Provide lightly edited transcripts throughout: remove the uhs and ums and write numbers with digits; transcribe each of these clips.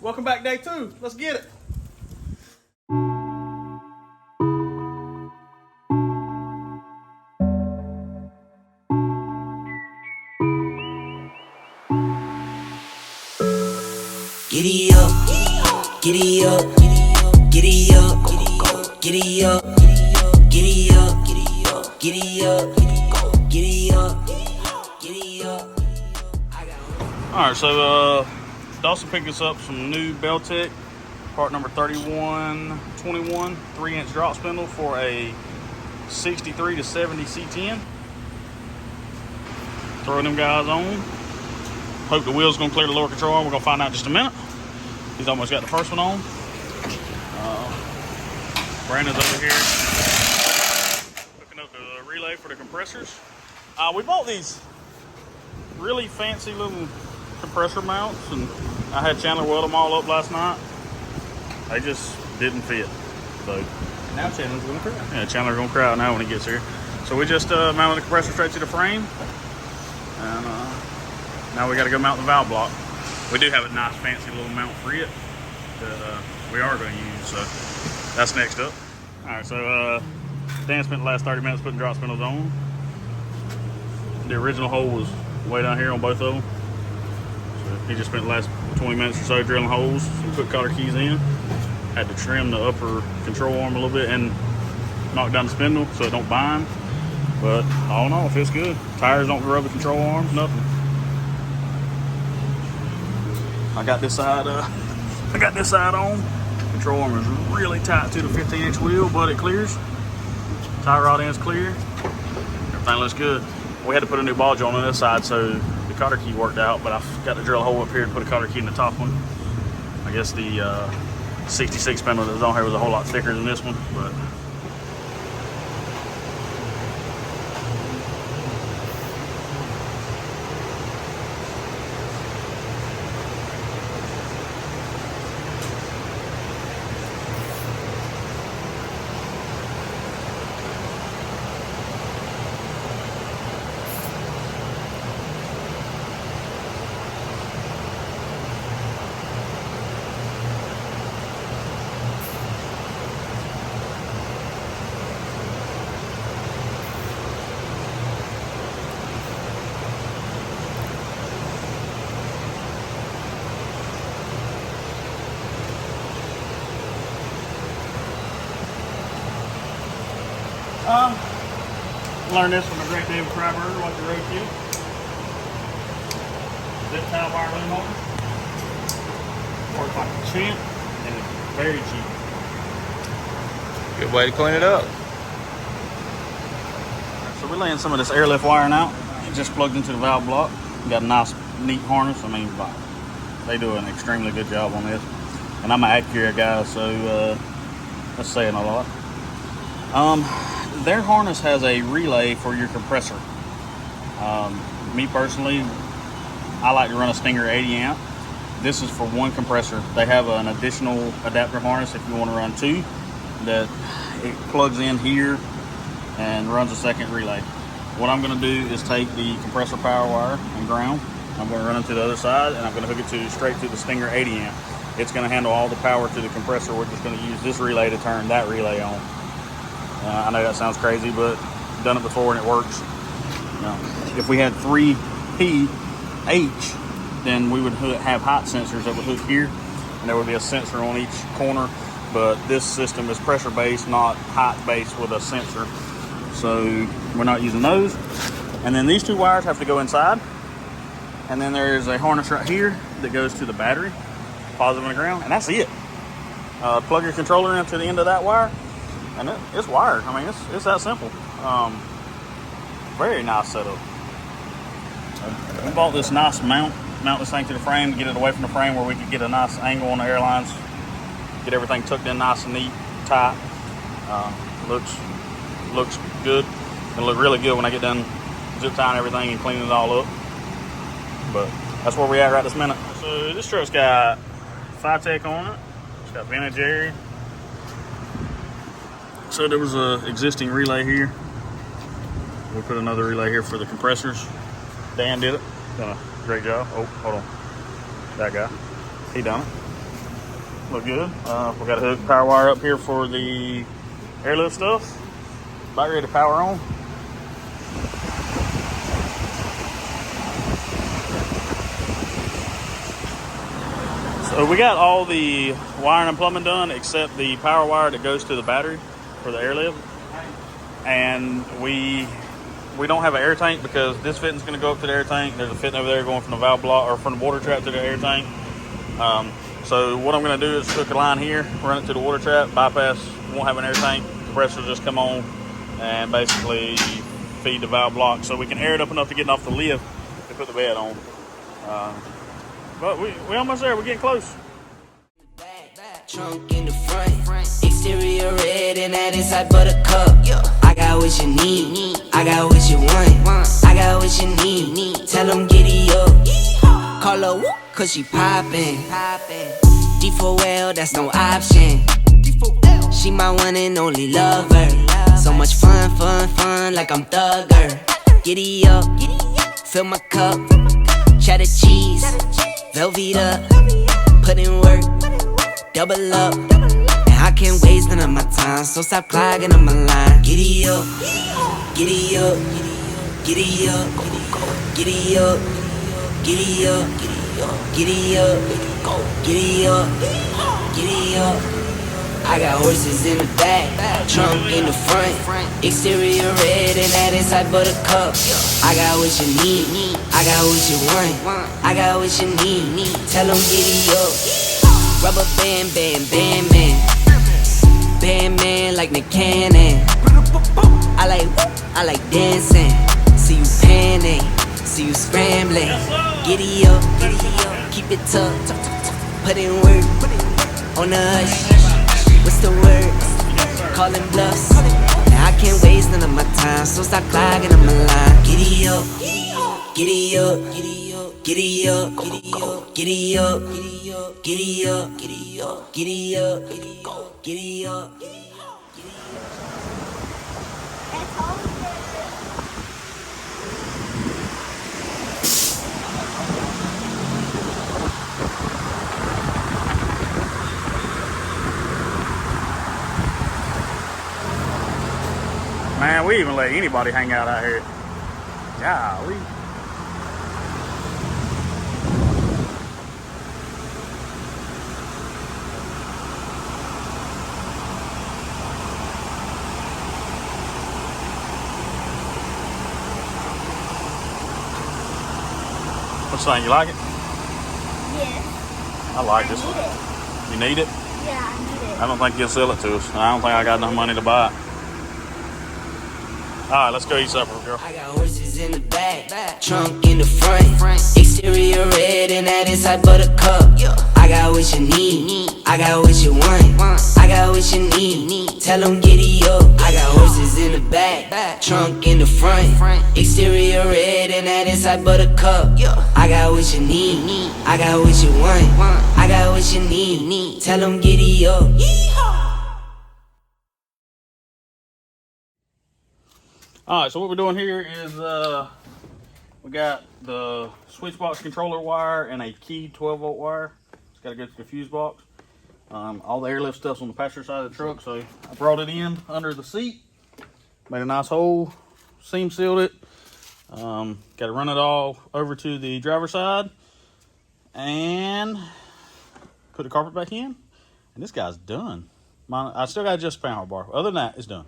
Welcome back, day 2. Let's get it. Giddy up, giddy up, giddy up, giddy up, giddy up, giddy up, giddy up, giddy up, giddy up. Alright, so Dawson picked us up some new Beltec, part number 3121, 3-inch drop spindle for a 63 to 70 C10. Throwing them guys on. Hope the wheel's gonna clear the lower control arm. We're gonna find out in just a minute. He's almost got the first one on. Brandon's over here hooking up the relay for the compressors. We bought these really fancy little compressor mounts, and I had Chandler weld them all up last night. They just didn't fit. So now Chandler's gonna cry. yeah, Chandler's gonna cry now when he gets here. So we just mounted the compressor straight to the frame, and now we got to go mount the valve block. We do have a nice fancy little mount for it that we are going to use, so that's next up. All right, so Dan spent the last 30 minutes putting drop spindles on. The original hole was way down here on both of them. So he just spent the last 20 minutes or so drilling holes. So we put cotter keys in. Had to trim the upper control arm a little bit and knock down the spindle so it don't bind. But all in all, it feels good. Tires don't rub the control arms, nothing. I got this side on. Control arm is really tight to the 15-inch wheel, but it clears. Tie rod end's clear. Everything looks good. We had to put a new ball joint on this side, so the cotter key worked out, but I've got to drill a hole up here to put a cotter key in the top one. I guess the 66 spindle that was on here was a whole lot thicker than this one, but learned this from a great David Freiberger, like the roadkill. Zip tie wire loom holder. Works like a champ, and it's very cheap. Good way to clean it up. So we're laying some of this airlift wiring out. It just plugged into the valve block. Got a nice, neat harness. I mean, they do an extremely good job on this. And I'm an Acura guy, so that's saying a lot. Their harness has a relay for your compressor. Me personally, I like to run a Stinger 80 amp. This is for one compressor. They have an additional adapter harness if you want to run two, that it plugs in here and runs a second relay. What I'm going to do is take the compressor power wire and ground. I'm going to run it to the other side, and I'm going to hook it straight to the Stinger 80 amp. It's going to handle all the power to the compressor. We're just going to use this relay to turn that relay on. I know that sounds crazy, but I've done it before and it works. If we had 3P H, then we would have height sensors that would hook here, and there would be a sensor on each corner. But this system is pressure based, not height based with a sensor. So we're not using those. And then these two wires have to go inside. And then there's a harness right here that goes to the battery, positive and ground, and that's it. Plug your controller into the end of that wire, and it's wired. I mean, it's that simple. Very nice setup. We bought this nice mount this thing to the frame to get it away from the frame where we could get a nice angle on the airlines, get everything tucked in nice and neat, tight. Looks good. It'll look really good when I get done zip tying everything and cleaning it all up. But that's where we're at right this minute. So this truck's got Tech on it. It's got vintage air. So there was a existing relay here. We put another relay here for the compressors. Dan did it. Done a great job. Oh, hold on. That guy. He done it. look good. We got a hook power wire up here for the airlift stuff. About ready to power on. So we got all the wiring and plumbing done except the power wire that goes to the battery for the airlift. And we don't have an air tank because this fitting's going to go up to the air tank. There's a fitting over there going from the valve block or from the water trap to the air tank. So what I'm going to do is hook a line here, run it to the water trap, bypass, won't have an air tank. Compressor will just come on and basically feed the valve block so we can air it up enough to get off the lift to put the bed on. But we almost there. We're getting close. Trunk in the front, exterior red and that inside buttercup. I got what you need, I got what you want, I got what you need. Tell them giddy up, call her whoop, cause she poppin'. D4L, that's no option. She my one and only lover. So much fun, like I'm Thugger. Giddy up, fill my cup, cheddar cheese, Velveeta, put in work, double up, and I can't waste none of my time, so stop clogging on my line. Giddy up, giddy up, giddy up, giddy up, giddy up, giddy up, giddy up, giddy up. I got horses in the back, trunk in the front, exterior red and that inside buttercup. I got what you need, I got what you want, I got what you need. Tell them giddy up. Rubber band, band man like Nick Cannon. I like dancing, see you panning, see you scrambling. Giddy up, keep it tough, put in work, on the hush. What's the word? Calling bluffs. Now I can't waste none of my time, so stop clogging on my line. Giddy up, giddy up, giddy up, giddy up, giddy up, giddy up, giddy up, giddy up, giddy up. Man, we even let anybody hang out here. Golly. What's that? You like it? Yeah. I like this. I need it. You need it? Yeah, I need it. I don't think you'll sell it to us. I don't think I got enough money to buy it. All right, let's go eat supper, girl. I got horses in the back, trunk in the front, exterior red and that inside buttercup. I got what you need, I got what you want, I got what you need. Tell them giddy up. I got horses in the back, trunk in the front, exterior red and that inside buttercup. I got what you need, I got what you want, I got what you need. Tell them giddy up. All right, so what we're doing here is we got the switch box controller wire and a key 12-volt wire. It's got to go to the fuse box. All the airlift stuff's on the passenger side of the truck, so I brought it in under the seat, made a nice hole, seam sealed it. Got to run it all over to the driver's side and put the carpet back in. And this guy's done. I still got just a power bar. Other than that, it's done.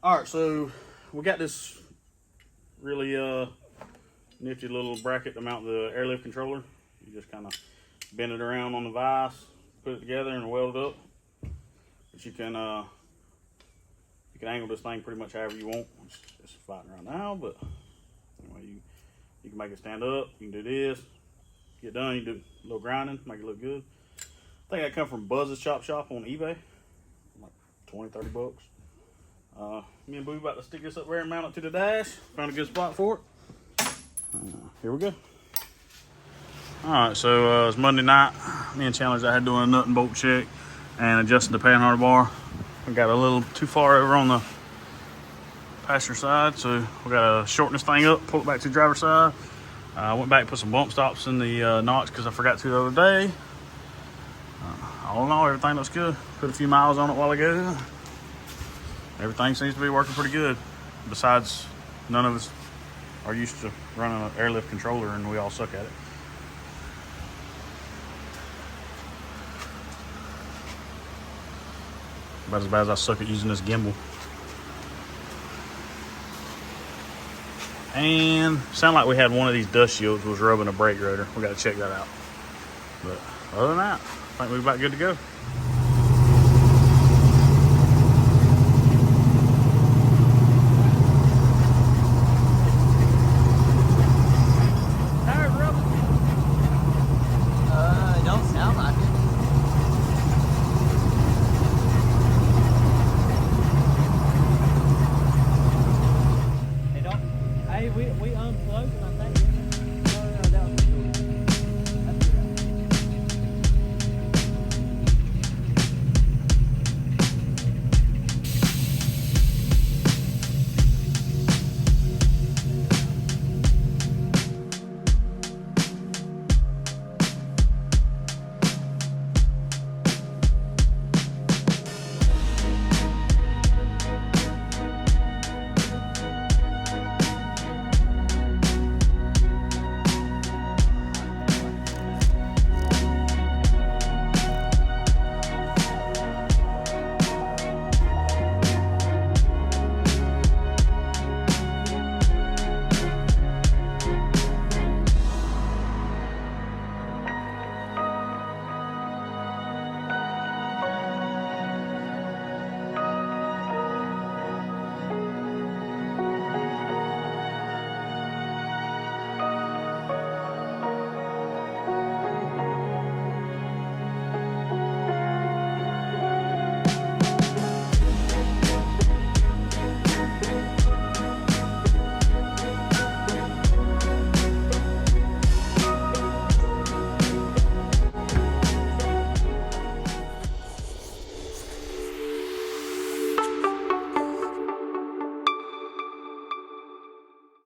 All right, so we got this really nifty little bracket to mount the airlift controller. You just kind of bend it around on the vise, put it together, and weld it up. But you can angle this thing pretty much however you want. It's just fighting right now, but anyway, you can make it stand up. You can do this. Get done. You can do a little grinding, make it look good. I think that come from Buzz's Chop Shop on eBay, like 20-30 bucks. Me and Boo about to stick this up there and mount it to the dash. Found a good spot for it. Here we go. Alright, so it's Monday night. Me and Chandler's out here doing a nut and bolt check and adjusting the panhard bar. I got a little too far over on the passenger side. So we got to shorten this thing up, pull it back to the driver's side. I went back and put some bump stops in the notch because I forgot to the other day. All in all, everything looks good. Put a few miles on it while ago. Everything seems to be working pretty good. Besides, none of us are used to running an airlift controller and we all suck at it. About as bad as I suck at using this gimbal. And sounded like we had one of these dust shields was rubbing a brake rotor. We got to check that out. But other than that, I think we're about good to go.